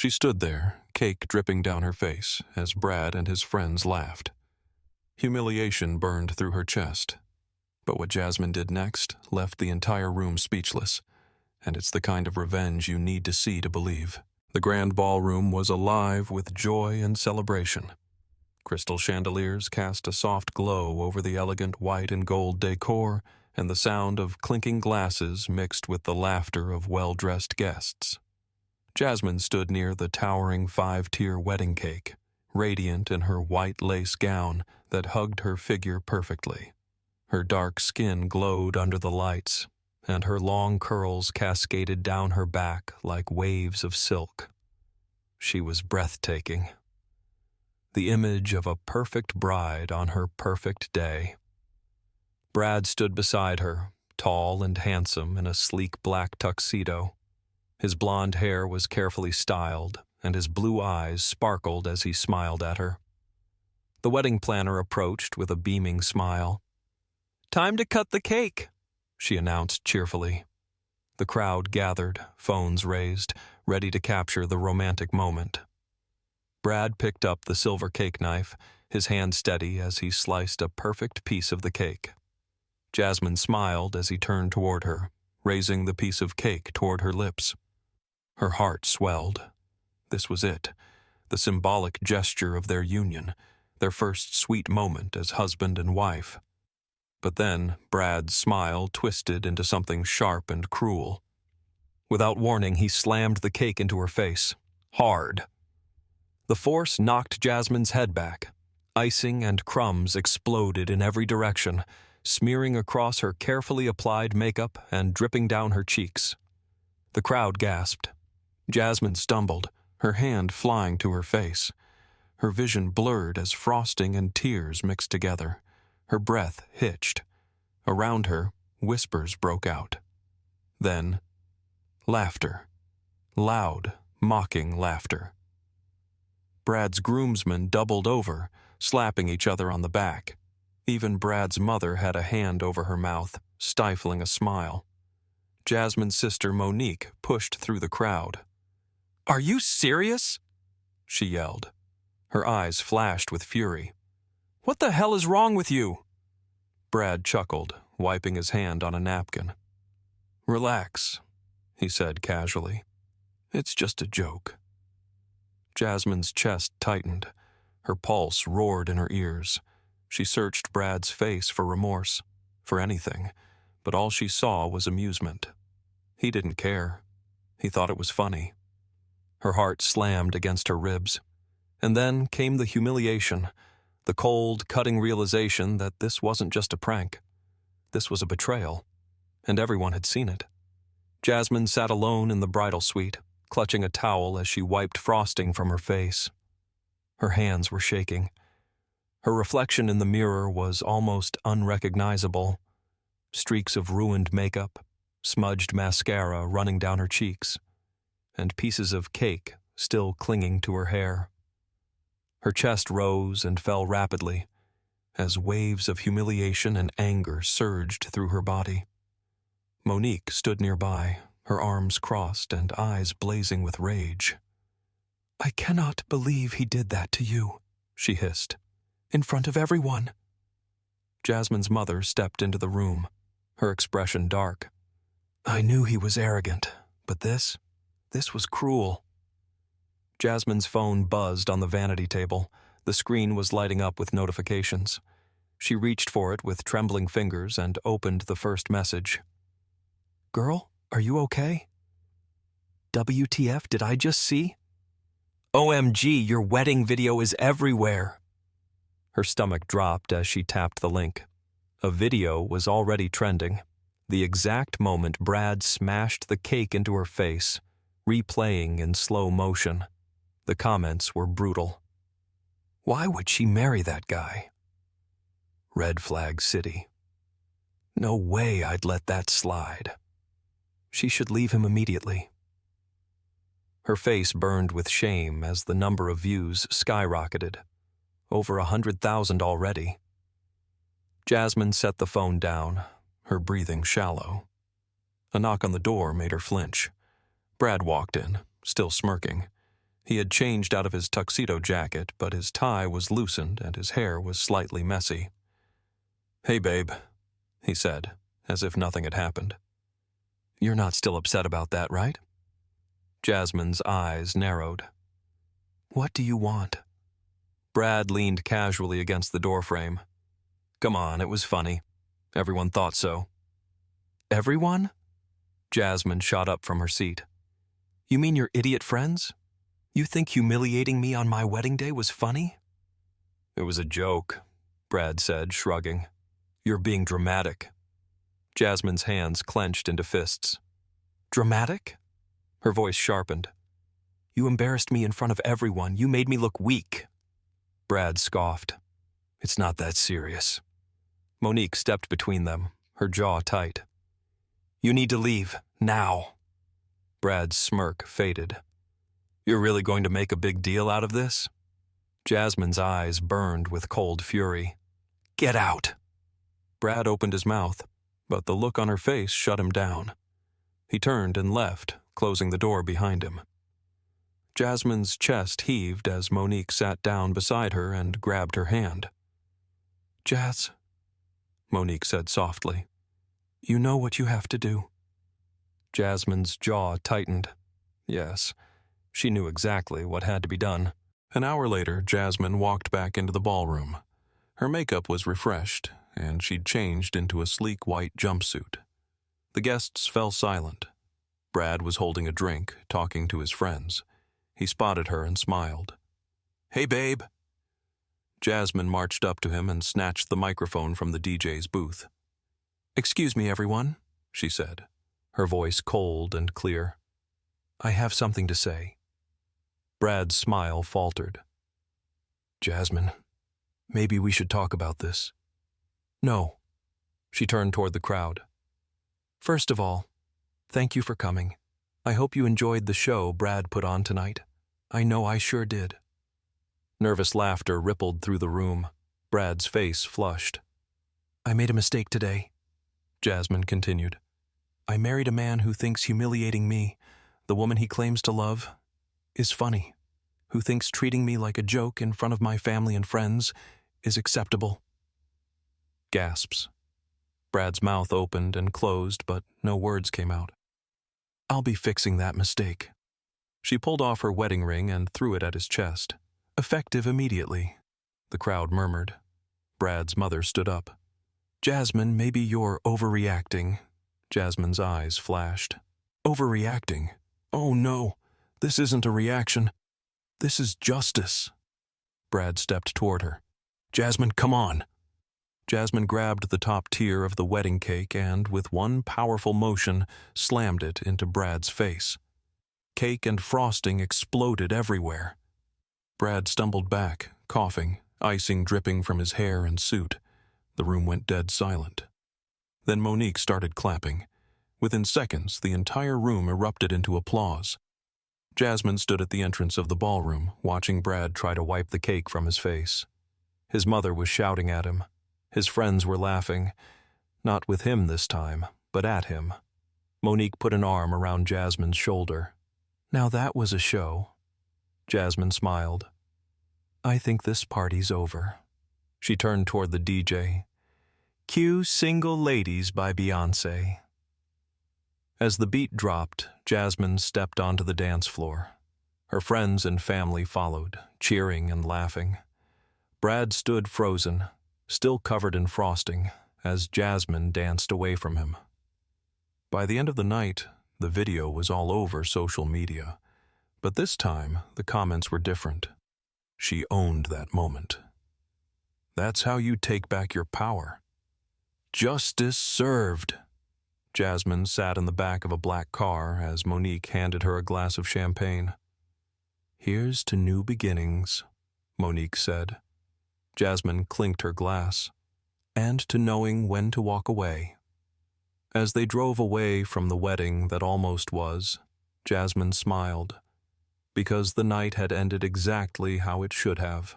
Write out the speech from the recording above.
She stood there, cake dripping down her face, as Brad and his friends laughed. Humiliation burned through her chest. But what Jasmine did next left the entire room speechless, and it's the kind of revenge you need to see to believe. The grand ballroom was alive with joy and celebration. Crystal chandeliers cast a soft glow over the elegant white and gold decor, and the sound of clinking glasses mixed with the laughter of well-dressed guests. Jasmine stood near the towering 5-tier wedding cake, radiant in her white lace gown that hugged her figure perfectly. Her dark skin glowed under the lights, and her long curls cascaded down her back like waves of silk. She was breathtaking. The image of a perfect bride on her perfect day. Brad stood beside her, tall and handsome in a sleek black tuxedo. His blonde hair was carefully styled, and his blue eyes sparkled as he smiled at her. The wedding planner approached with a beaming smile. "Time to cut the cake," she announced cheerfully. The crowd gathered, phones raised, ready to capture the romantic moment. Brad picked up the silver cake knife, his hand steady as he sliced a perfect piece of the cake. Jasmine smiled as he turned toward her, raising the piece of cake toward her lips. Her heart swelled. This was it, the symbolic gesture of their union, their first sweet moment as husband and wife. But then Brad's smile twisted into something sharp and cruel. Without warning, he slammed the cake into her face, hard. The force knocked Jasmine's head back. Icing and crumbs exploded in every direction, smearing across her carefully applied makeup and dripping down her cheeks. The crowd gasped. Jasmine stumbled, her hand flying to her face. Her vision blurred as frosting and tears mixed together. Her breath hitched. Around her, whispers broke out. Then, laughter. Loud, mocking laughter. Brad's groomsmen doubled over, slapping each other on the back. Even Brad's mother had a hand over her mouth, stifling a smile. Jasmine's sister Monique pushed through the crowd. "Are you serious?" she yelled. Her eyes flashed with fury. "What the hell is wrong with you?" Brad chuckled, wiping his hand on a napkin. "Relax," he said casually. "It's just a joke." Jasmine's chest tightened. Her pulse roared in her ears. She searched Brad's face for remorse, for anything, but all she saw was amusement. He didn't care. He thought it was funny. Her heart slammed against her ribs. And then came the humiliation, the cold, cutting realization that this wasn't just a prank. This was a betrayal, and everyone had seen it. Jasmine sat alone in the bridal suite, clutching a towel as she wiped frosting from her face. Her hands were shaking. Her reflection in the mirror was almost unrecognizable. Streaks of ruined makeup, smudged mascara running down her cheeks, and pieces of cake still clinging to her hair. Her chest rose and fell rapidly, as waves of humiliation and anger surged through her body. Monique stood nearby, her arms crossed and eyes blazing with rage. "I cannot believe he did that to you," she hissed, "in front of everyone." Jasmine's mother stepped into the room, her expression dark. "I knew he was arrogant, but this was cruel." Jasmine's phone buzzed on the vanity table. The screen was lighting up with notifications. She reached for it with trembling fingers and opened the first message. "Girl, are you okay?" "WTF did I just see?" "OMG, your wedding video is everywhere." Her stomach dropped as she tapped the link. A video was already trending. The exact moment Brad smashed the cake into her face, replaying in slow motion. The comments were brutal. Why would she marry that guy? Red flag city. No way I'd let that slide. She should leave him immediately. Her face burned with shame as the number of views skyrocketed. Over 100,000 already. Jasmine set the phone down, her breathing shallow. A knock on the door made her flinch. Brad walked in, still smirking. He had changed out of his tuxedo jacket, but his tie was loosened and his hair was slightly messy. "Hey, babe," he said, as if nothing had happened. "You're not still upset about that, right?" Jasmine's eyes narrowed. "What do you want?" Brad leaned casually against the doorframe. "Come on, it was funny. Everyone thought so." "Everyone?" Jasmine shot up from her seat. "You mean your idiot friends? You think humiliating me on my wedding day was funny?" "It was a joke," Brad said, shrugging. "You're being dramatic." Jasmine's hands clenched into fists. "Dramatic?" Her voice sharpened. "You embarrassed me in front of everyone. You made me look weak." Brad scoffed. "It's not that serious." Monique stepped between them, her jaw tight. "You need to leave, now." Brad's smirk faded. "You're really going to make a big deal out of this?" Jasmine's eyes burned with cold fury. "Get out!" Brad opened his mouth, but the look on her face shut him down. He turned and left, closing the door behind him. Jasmine's chest heaved as Monique sat down beside her and grabbed her hand. "Jas," Monique said softly, "you know what you have to do." Jasmine's jaw tightened. Yes, she knew exactly what had to be done. An hour later, Jasmine walked back into the ballroom. Her makeup was refreshed, and she'd changed into a sleek white jumpsuit. The guests fell silent. Brad was holding a drink, talking to his friends. He spotted her and smiled. "Hey, babe." Jasmine marched up to him and snatched the microphone from the DJ's booth. "Excuse me, everyone," she said, her voice cold and clear. "I have something to say." Brad's smile faltered. "Jasmine, maybe we should talk about this." "No." She turned toward the crowd. "First of all, thank you for coming. I hope you enjoyed the show Brad put on tonight. I know I sure did." Nervous laughter rippled through the room. Brad's face flushed. "I made a mistake today," Jasmine continued. "I married a man who thinks humiliating me, the woman he claims to love, is funny, who thinks treating me like a joke in front of my family and friends is acceptable." Gasps. Brad's mouth opened and closed, but no words came out. "I'll be fixing that mistake." She pulled off her wedding ring and threw it at his chest. "Effective immediately," the crowd murmured. Brad's mother stood up. "Jasmine, maybe you're overreacting." Jasmine's eyes flashed. "Overreacting? Oh no, this isn't a reaction. This is justice." Brad stepped toward her. "Jasmine, come on." Jasmine grabbed the top tier of the wedding cake and, with one powerful motion, slammed it into Brad's face. Cake and frosting exploded everywhere. Brad stumbled back, coughing, icing dripping from his hair and suit. The room went dead silent. Then Monique started clapping. Within seconds, the entire room erupted into applause. Jasmine stood at the entrance of the ballroom, watching Brad try to wipe the cake from his face. His mother was shouting at him. His friends were laughing. Not with him this time, but at him. Monique put an arm around Jasmine's shoulder. "Now that was a show." Jasmine smiled. "I think this party's over." She turned toward the DJ. "Cue Single Ladies by Beyoncé." As the beat dropped, Jasmine stepped onto the dance floor. Her friends and family followed, cheering and laughing. Brad stood frozen, still covered in frosting, as Jasmine danced away from him. By the end of the night, the video was all over social media. But this time, the comments were different. She owned that moment. That's how you take back your power. Justice served. Jasmine sat in the back of a black car as Monique handed her a glass of champagne. "Here's to new beginnings," Monique said. Jasmine clinked her glass. "And to knowing when to walk away." As they drove away from the wedding that almost was, Jasmine smiled, because the night had ended exactly how it should have.